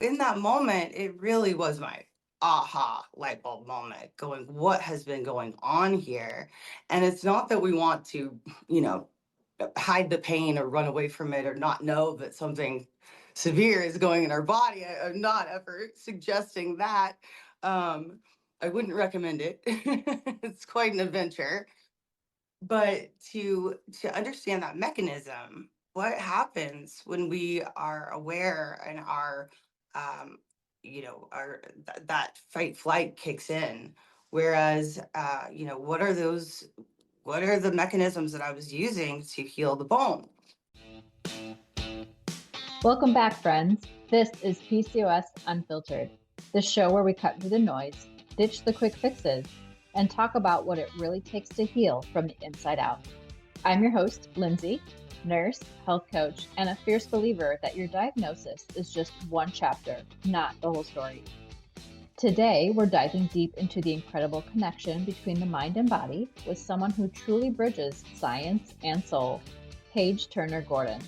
in that moment, it really was my aha light bulb moment going, what has been going on here? And it's not that we want to, you know, hide the pain or run away from it or not know that something severe is going in our body. I'm not ever suggesting that. Um, I wouldn't recommend it. It's quite an adventure. But to understand that mechanism, what happens when we are aware and our our that fight flight kicks in, whereas what are the mechanisms that I was using to heal the bone? Welcome back, friends. This is PCOS Unfiltered, the show where we cut through the noise, ditch the quick fixes, and talk about what it really takes to heal from the inside out. I'm your host, Lindsie, nurse, health coach, and a fierce believer that your diagnosis is just one chapter, not the whole story. Today, we're diving deep into the incredible connection between the mind and body with someone who truly bridges science and soul, Paige Turner Gordon.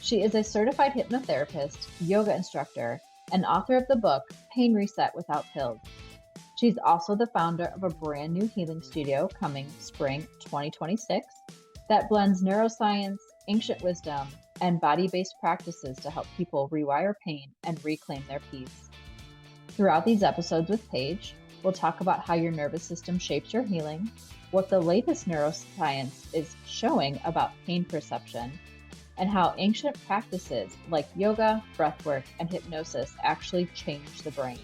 She is a certified hypnotherapist, yoga instructor, and author of the book Pain Reset Without Pills. She's also the founder of a brand new healing studio coming spring 2026 that blends neuroscience, ancient wisdom, and body based practices to help people rewire pain and reclaim their peace. Throughout these episodes with Paige, we'll talk about how your nervous system shapes your healing, what the latest neuroscience is showing about pain perception, and how ancient practices like yoga, breathwork, and hypnosis actually change the brain.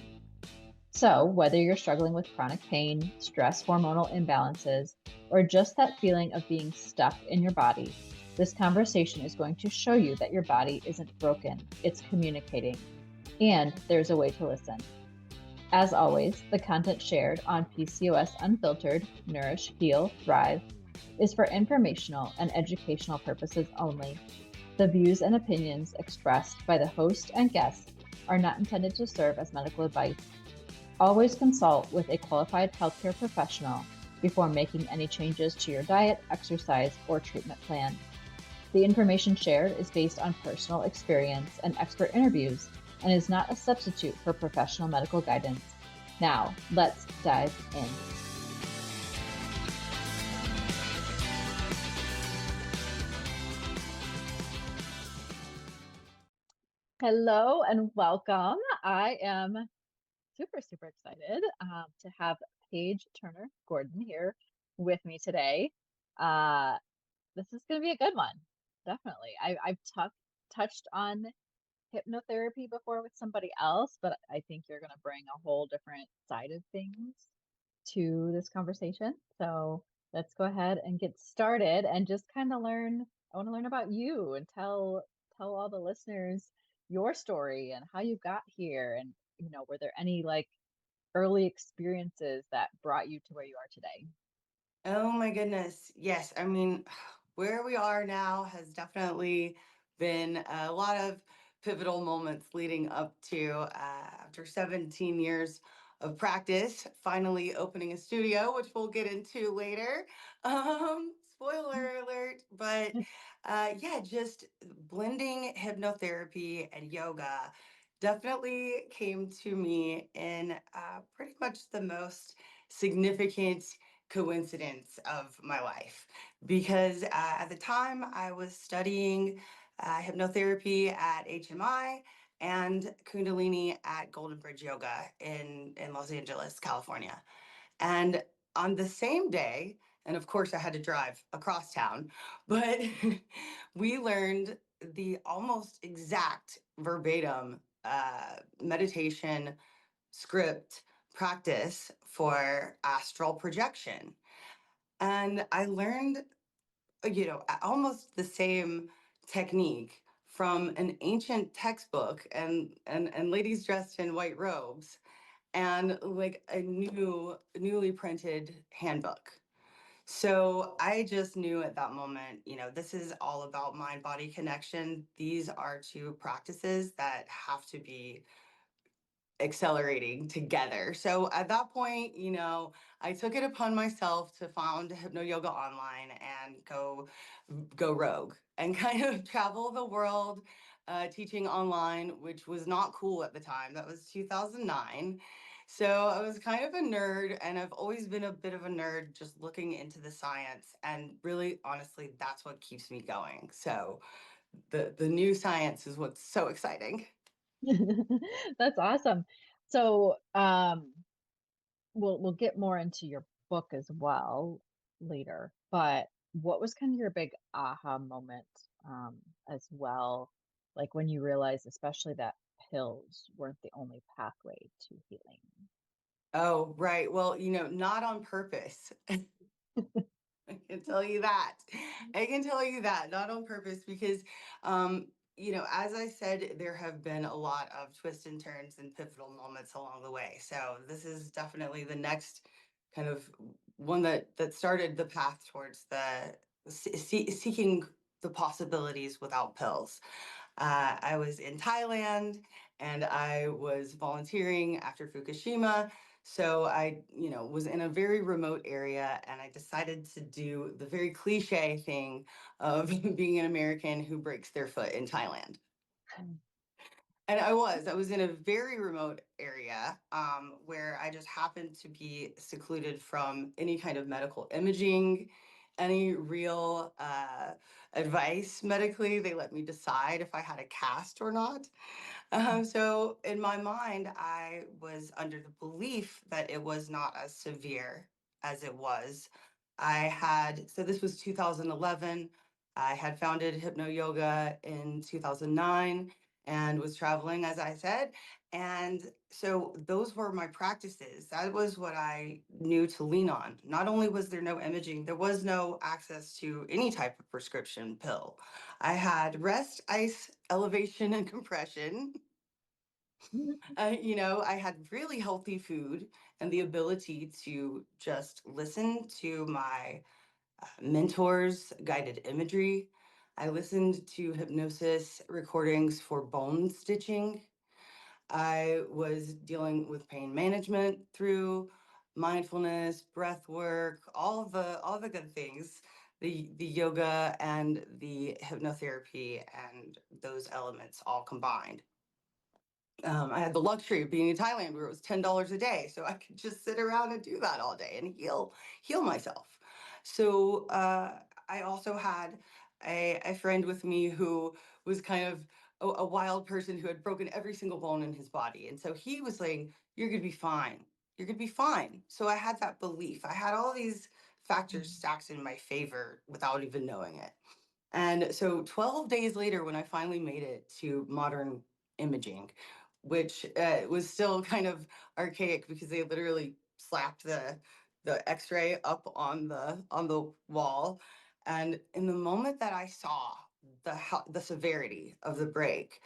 So, whether you're struggling with chronic pain, stress hormonal imbalances, or just that feeling of being stuck in your body, this conversation is going to show you that your body isn't broken, it's communicating, and there's a way to listen. As always, the content shared on PCOS Unfiltered, Nourish, Heal, Thrive is for informational and educational purposes only. The views and opinions expressed by the host and guests are not intended to serve as medical advice. Always consult with a qualified healthcare professional before making any changes to your diet, exercise, or treatment plan. The information shared is based on personal experience and expert interviews and is not a substitute for professional medical guidance. Now, let's dive in. Hello and welcome. I am super excited to have Paige Turner Gordon here with me today. Uh, this is going to be a good one, definitely. I've touched on hypnotherapy before with somebody else, but I think you're going to bring a whole different side of things to this conversation. So let's go ahead and get started and just kind of learn. I want to learn about you and tell all the listeners your story and how you got here, and were there any like early experiences that brought you to where you are today? Oh my goodness. Yes. I mean, where we are now has definitely been a lot of pivotal moments leading up to after 17 years of practice, finally opening a studio, which we'll get into later. Spoiler alert. But yeah, just blending hypnotherapy and yoga definitely came to me in pretty much the most significant coincidence of my life because at the time I was studying hypnotherapy at HMI and Kundalini at Golden Bridge Yoga in Los Angeles, California. And on the same day, and of course I had to drive across town, but we learned the almost exact verbatim meditation script practice for astral projection. And I learned, almost the same technique from an ancient textbook and ladies dressed in white robes and like a newly printed handbook. So I just knew at that moment, this is all about mind body connection. These are two practices that have to be accelerating together. So at that point, I took it upon myself to found Hypnoyoga Online and go rogue and kind of travel the world, teaching online, which was not cool at the time. That was 2009. So I was kind of a nerd, and I've always been a bit of a nerd just looking into the science. And really, honestly, that's what keeps me going. So the new science is what's so exciting. That's awesome. So, we'll get more into your book as well later, but what was kind of your big aha moment as well? Like when you realized, especially that pills weren't the only pathway to healing. Oh, right. Well, not on purpose. I can tell you that. I can tell you that, not on purpose, because, as I said, there have been a lot of twists and turns and pivotal moments along the way. So this is definitely the next kind of one that started the path towards the seeking the possibilities without pills. I was in Thailand and I was volunteering after Fukushima. So I, was in a very remote area and I decided to do the very cliche thing of being an American who breaks their foot in Thailand. And I was in a very remote area where I just happened to be secluded from any kind of medical imaging, any real advice medically. They let me decide if I had a cast or not. So in my mind, I was under the belief that it was not as severe as it was. So this was 2011. I had founded Hypnoyoga in 2009 and was traveling, as I said. And so those were my practices. That was what I knew to lean on. Not only was there no imaging, there was no access to any type of prescription pill. I had rest, ice, elevation, and compression. I had really healthy food and the ability to just listen to my mentors' guided imagery. I listened to hypnosis recordings for bone stitching. I was dealing with pain management through mindfulness, breath work, all the good things, the yoga and the hypnotherapy and those elements all combined. I had the luxury of being in Thailand where it was $10 a day, so I could just sit around and do that all day and heal myself. So I also had a friend with me who was kind of a wild person who had broken every single bone in his body, and so he was saying, "You're gonna be fine. You're gonna be fine." So I had that belief. I had all these factors stacked in my favor without even knowing it. And so 12 days later, when I finally made it to modern imaging, which was still kind of archaic because they literally slapped the X-ray up on the wall, and in the moment that I saw the severity of the break,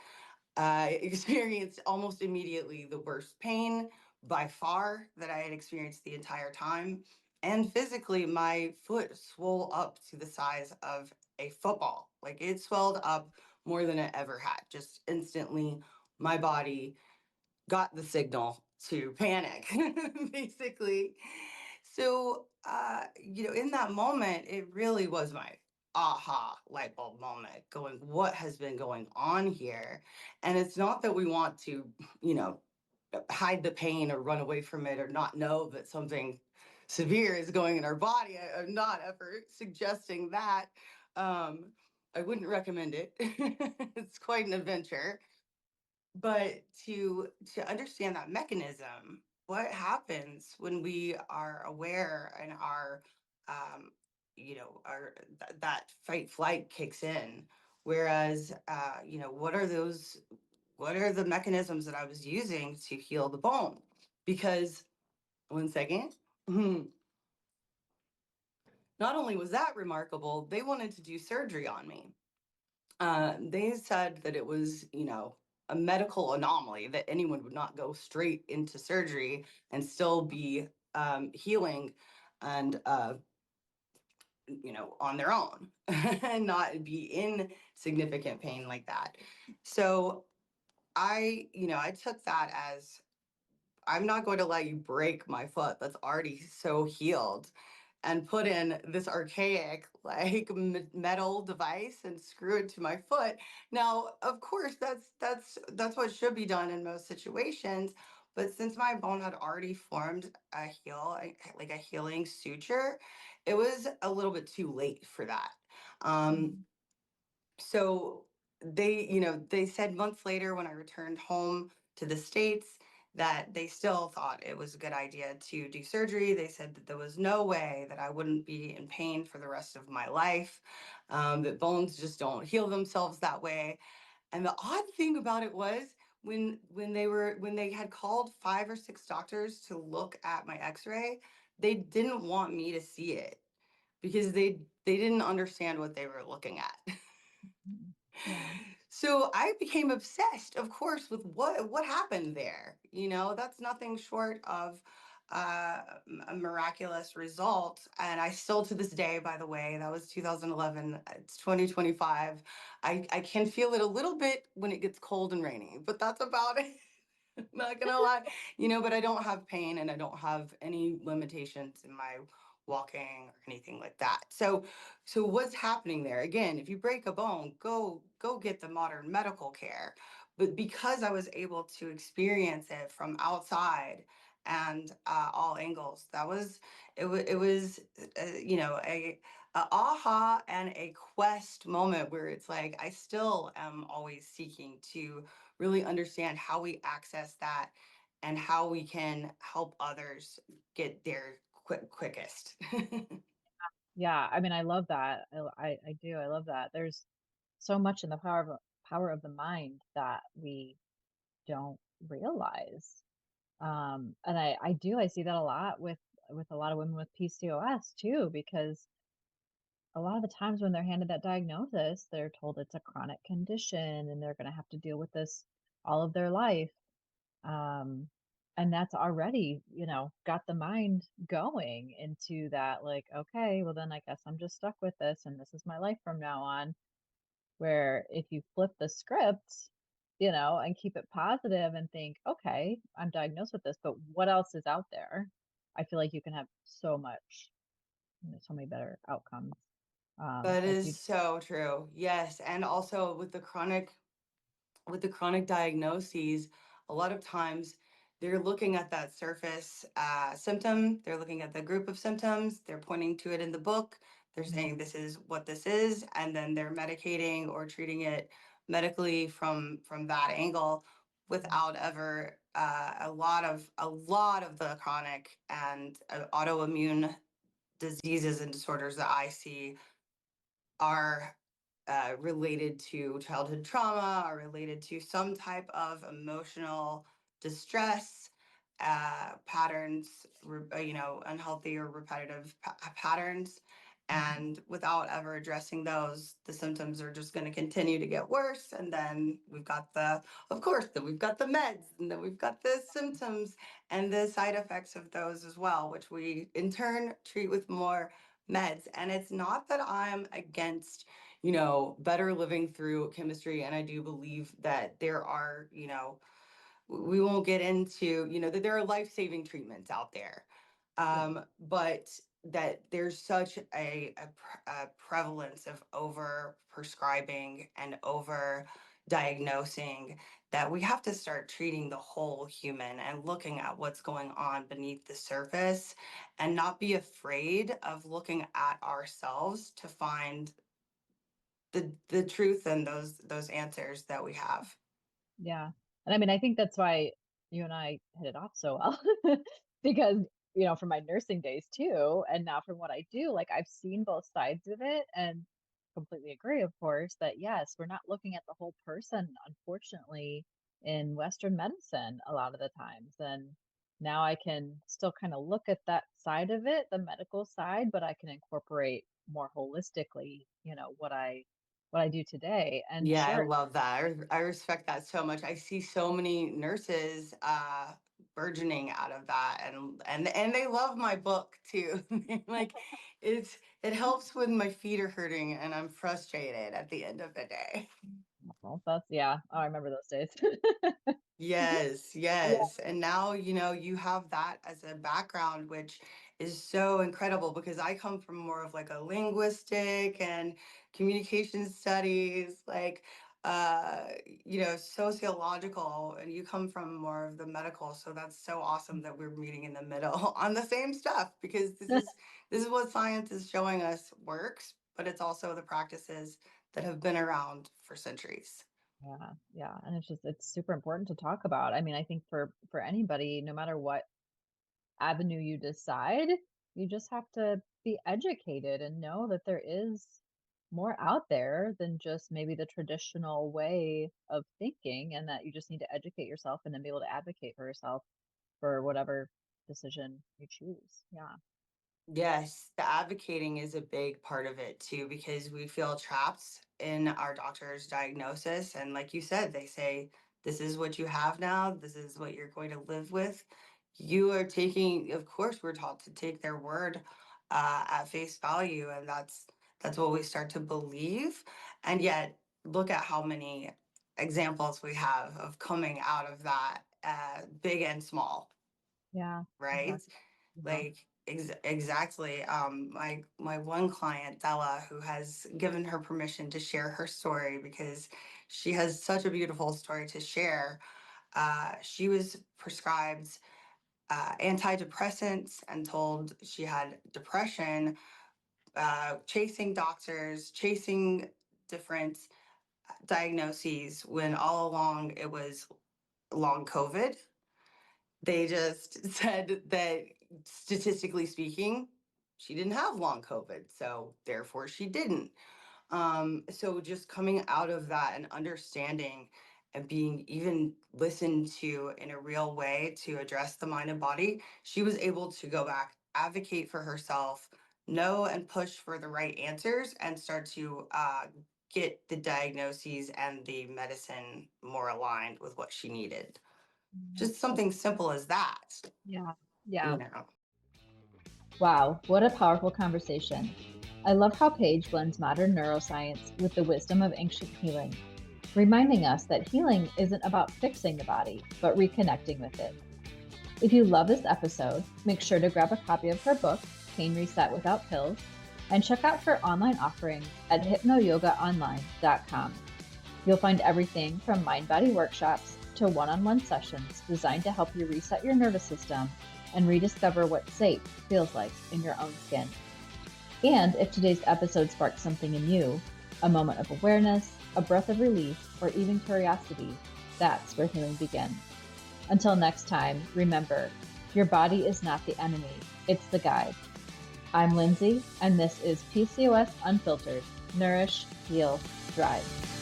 I experienced almost immediately the worst pain by far that I had experienced the entire time. And physically, my foot swelled up to the size of a football. Like it swelled up more than it ever had. Just instantly, my body got the signal to panic, basically. So, in that moment, it really was my aha light bulb moment going, what has been going on here? And it's not that we want to, you know, hide the pain or run away from it or not know that something severe is going in our body. I'm not ever suggesting that. Um, I wouldn't recommend it. It's quite an adventure. But to understand that mechanism, what happens when we are aware and um, that fight flight kicks in? Whereas, what are the mechanisms that I was using to heal the bone? Because one second. Not only was that remarkable, they wanted to do surgery on me. They said that it was, a medical anomaly that anyone would not go straight into surgery and still be healing and, on their own and not be in significant pain like that. So I took that as I'm not going to let you break my foot that's already so healed and put in this archaic like metal device and screw it to my foot. Now, of course, that's what should be done in most situations. But since my bone had already formed a like a healing suture, it was a little bit too late for that. Um, Mhm. so they said months later when I returned home to the States that they still thought it was a good idea to do surgery. They said that there was no way that I wouldn't be in pain for the rest of my life, that bones just don't heal themselves that way. And the odd thing about it was when they had called 5 or 6 doctors to look at my X-ray, they didn't want me to see it because they didn't understand what they were looking at. Mhm. Yeah. So I became obsessed, of course, with what happened there. That's nothing short of a miraculous result. And I still, to this day, by the way, that was 2011. It's 2025. I can feel it a little bit when it gets cold and rainy, but that's about it. Not gonna lie, but I don't have pain and I don't have any limitations in my walking or anything like that. So what's happening there? Again, if you break a bone, go get the modern medical care. But because I was able to experience it from outside and all angles, it was a aha and a quest moment where it's like I still am always seeking to really understand how we access that and how we can help others get there quickest. Yeah. I mean, I love that. I do. I love that. There's so much in the power of the mind that we don't realize. And I see that a lot with a lot of women with PCOS too, because a lot of the times when they're handed that diagnosis, they're told it's a chronic condition and they're going to have to deal with this all of their life. Um, and that's already, got the mind going into that, like, okay, well, then I guess I'm just stuck with this and this is my life from now on. Where if you flip the script, and keep it positive and think, okay, I'm diagnosed with this, but what else is out there? I feel like you can have so many better outcomes. That If is you, so true. Yes, and also with the chronic diagnoses, a lot of times they're looking at that surface symptom, they're looking at the group of symptoms, they're pointing to it in the book, they're saying this is what this is, and then they're medicating or treating it medically from that angle without ever a lot of the chronic and autoimmune diseases and disorders that I see are related to childhood trauma, are related to some type of emotional distress, patterns, unhealthy or repetitive patterns. Mhm. And without ever addressing those, the symptoms are just going to continue to get worse. And then of course, then we've got the meds, and then we've got the symptoms and the side effects of those as well, which we in turn treat with more meds. And it's not that I'm against, better living through chemistry. And I do believe that there are, we won't get into, that there are life-saving treatments out there. Yeah. But that there's such a prevalence of over prescribing and over diagnosing that we have to start treating the whole human and looking at what's going on beneath the surface and not be afraid of looking at ourselves to find the truth and those answers that we have. Yeah. And I mean, I think that's why you and I hit it off so well because, from my nursing days too, and now from what I do, like I've seen both sides of it and completely agree, of course, that yes, we're not looking at the whole person, unfortunately, in Western medicine a lot of the times. And now I can still kind of look at that side of it, the medical side, but I can incorporate more holistically, what I do today. And Yeah, I sure, love that. I respect that so much. I see so many nurses burgeoning out of that, and they love my book too. Like it helps when my feet are hurting and I'm frustrated at the end of the day. Well, that's, yeah. Oh, I remember those days. Yes, Yeah. yes. And now, you have that as a background, which is so incredible because I come from more of like a linguistic and communication studies, like sociological, and you come from more of the medical. So that's so awesome that we're meeting in the middle on the same stuff because this is what science is showing us works, but it's also the practices that have been around for centuries. Yeah, yeah. And it's super important to talk about. I mean, I think for anybody, no matter what avenue you decide, you just have to be educated and know that there is more out there than just maybe the traditional way of thinking, and that you just need to educate yourself and then be able to advocate for yourself for whatever decision you choose. Yeah. Yes, the advocating is a big part of it too, because we feel trapped in our doctor's diagnosis. And like you said, they say, this is what you have now, this is what you're going to live with. You are taking, of course, we're taught to take their word at face value, and that's what we start to believe. And yet, look at how many examples we have of coming out of that, big and small, Yeah, right? exactly. Yeah. Like exactly. My one client, Della, who has given her permission to share her story because she has such a beautiful story to share. She was prescribed antidepressants and told she had depression, chasing doctors, chasing different diagnoses when all along it was long COVID. They just said that statistically speaking, she didn't have long COVID, so therefore she didn't. So just coming out of that and understanding and being even listened to in a real way to address the mind and body, she was able to go back, advocate for herself, know and push for the right answers, and start to get the diagnoses and the medicine more aligned with what she needed. Just So, something simple as that, yeah. Yeah. you know. Wow, what a powerful conversation. I love how Paige blends modern neuroscience with the wisdom of ancient healing, reminding us that healing isn't about fixing the body, but reconnecting with it. If you love this episode, make sure to grab a copy of her book, Pain Reset Without Pills, and check out her online offerings at hypnoyogaonline.com. You'll find everything from mind-body workshops to one-on-one sessions designed to help you reset your nervous system and rediscover what safe feels like in your own skin. And if today's episode sparked something in you, a moment of awareness, a breath of relief, or even curiosity, that's where healing begins. Until next time, remember, your body is not the enemy, it's the guide. I'm Lindsie, and this is PCOS Unfiltered. Nourish, Heal, Thrive.